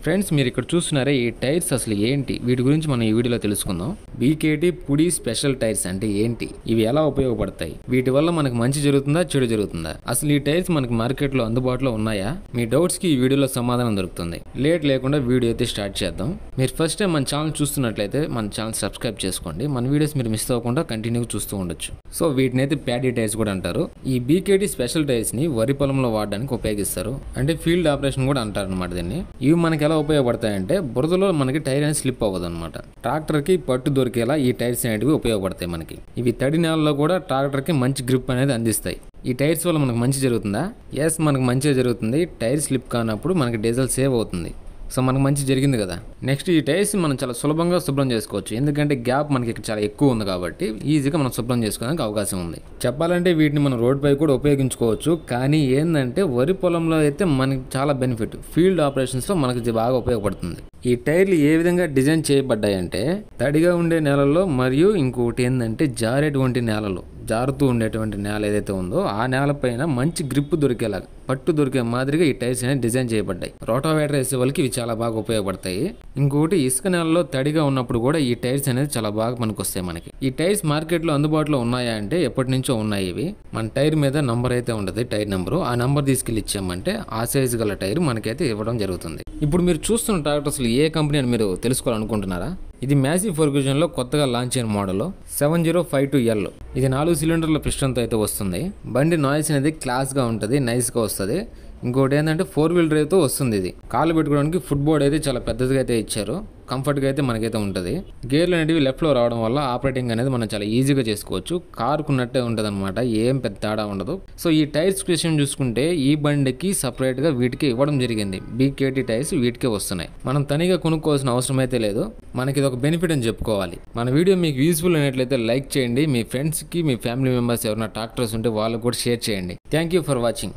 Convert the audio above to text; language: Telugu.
ఫ్రెండ్స్ మీరు ఇక్కడ చూస్తున్నారే ఈ టైర్స్ అసలు ఏంటి వీటి గురించి మనం ఈ వీడియోలో తెలుసుకుందాం. బీకేటీ పుడి స్పెషల్ టైర్స్ అంటే ఏంటి, ఇవి ఎలా ఉపయోగపడతాయి, వీటి వల్ల మనకు మంచి జరుగుతుందా చెడు జరుగుతుందా, అసలు ఈ టైర్స్ మనకు మార్కెట్లో అందుబాటులో ఉన్నాయా, మీ డౌట్స్ కి ఈ వీడియోలో సమాధానం దొరుకుతుంది. లేట్ లేకుండా వీడియో అయితే స్టార్ట్ చేద్దాం. మీరు ఫస్ట్ టైం మన ఛానల్ చూస్తున్నట్లయితే మన ఛానల్ సబ్స్క్రైబ్ చేసుకోండి. మన వీడియోస్ మీరు మిస్ అవ్వకుండా కంటిన్యూగా చూస్తూ ఉండొచ్చు. సో వీటిని అయితే ప్యాడీ టైర్స్ కూడా అంటారు. ఈ బీకేటీ స్పెషల్ టైర్స్ ని వరి పొలంలో వాడడానికి ఉపయోగిస్తారు. అంటే ఫీల్డ్ ఆపరేషన్ కూడా అంటారు అనమాట దీన్ని. ఇవి మనకి ఎలా ఉపయోగపడతాయంటే బురదలో మనకి టైర్ అనేది స్లిప్ అవ్వదు అనమాట. ట్రాక్టర్ కి పట్టు దొరికేలా ఈ టైర్స్ అనేవి ఉపయోగపడతాయి మనకి. ఇవి తడి నేలలో కూడా ట్రాక్టర్ కి మంచి గ్రిప్ అనేది అందిస్తాయి. ఈ టైర్స్ వల్ల మనకు మంచి జరుగుతుందా? ఎస్, మనకు మంచిగా జరుగుతుంది. టైర్ స్లిప్ కానప్పుడు మనకి డీజిల్ సేవ్ అవుతుంది. సో మనకు మంచి జరిగింది కదా. నెక్స్ట్ ఈ టైర్స్ మనం చాలా సులభంగా శుభ్రం చేసుకోవచ్చు. ఎందుకంటే గ్యాప్ మనకి ఇక్కడ చాలా ఎక్కువ ఉంది కాబట్టి ఈజీగా మనం శుభ్రం చేసుకోవడానికి అవకాశం ఉంది. చెప్పాలంటే వీటిని మనం రోడ్ పై కూడా ఉపయోగించుకోవచ్చు. కానీ ఏంటంటే వరి పొలంలో అయితే మనకి చాలా బెనిఫిట్. ఫీల్డ్ ఆపరేషన్స్ లో మనకి బాగా ఉపయోగపడుతుంది. ఈ టైర్లు ఏ విధంగా డిజైన్ చేయబడ్డాయంటే తడిగా ఉండే నేలల్లో మరియు ఇంకొకటి ఏంటంటే జారేటువంటి నేలలు, జారుతూ ఉండేటువంటి నేల ఏదైతే ఉందో ఆ నేలపైన మంచి గ్రిప్ దొరికేలాగా, పట్టు దొరికే మాదిరిగా ఈ టైర్స్ అనేది డిజైన్ చేయబడ్డాయి. రోటావేటర్ వేసే వాళ్ళకి ఇవి చాలా బాగా ఉపయోగపడతాయి. ఇంకొకటి ఇసుక నేలలో తడిగా ఉన్నప్పుడు కూడా ఈ టైర్స్ అనేది చాలా బాగా పనికొస్తాయి మనకి. ఈ టైర్స్ మార్కెట్లో అందుబాటులో ఉన్నాయా అంటే ఎప్పటి నుంచో ఉన్నాయి ఇవి. మన టైర్ మీద నంబర్ అయితే ఉండదు, టైర్ నెంబరు. ఆ నంబర్ తీసుకెళ్ళి ఇచ్చామంటే ఆ సైజు గల టైర్ మనకైతే ఇవ్వడం జరుగుతుంది. ఇప్పుడు మీరు చూస్తున్న ట్రాక్టర్ అసలు ఏ కంపెనీ అని మీరు తెలుసుకోవాలనుకుంటున్నారా? ఇది మ్యాసీ ఫెర్గ్యూసన్ లో కొత్తగా లాంచ్ అయిన మోడల్ 7052L. ఇది 4 సిలిండర్ల పిస్టన్తో అయితే వస్తుంది. బండి నాయిస్ అనేది క్లాస్ గా ఉంటుంది, నైస్ గా వస్తుంది. ఇంకోటి ఏంటంటే 4-wheel drive తో వస్తుంది. ఇది కాలు పెట్టుకోవడానికి ఫుట్ బోర్డ్ అయితే చాలా పెద్దదిగా అయితే ఇచ్చారు. కంఫర్ట్గా అయితే మనకైతే ఉంటుంది. గేర్లు అనేవి లెఫ్ట్లో రావడం వల్ల ఆపరేటింగ్ అనేది మనం చాలా ఈజీగా చేసుకోవచ్చు. కారుకున్నట్టే ఉంటుంది అనమాట, ఏం పెద్ద తేడా ఉండదు. సో ఈ టైర్స్ విషయం చూసుకుంటే ఈ బండికి సపరేట్గా వీటికి ఇవ్వడం జరిగింది. బీకేటీ టైర్స్ వీటికే వస్తున్నాయి. మనం తనిగా కొనుక్కోవాల్సిన అవసరం అయితే లేదు. మనకి ఇది ఒక బెనిఫిట్ అని చెప్పుకోవాలి. మన వీడియో మీకు యూస్ఫుల్ అయినట్లయితే లైక్ చేయండి. మీ ఫ్రెండ్స్కి, మీ ఫ్యామిలీ మెంబర్స్ ఎవరైనా ట్రాక్టర్స్ ఉంటే వాళ్ళకు కూడా షేర్ చేయండి. Thank you for watching.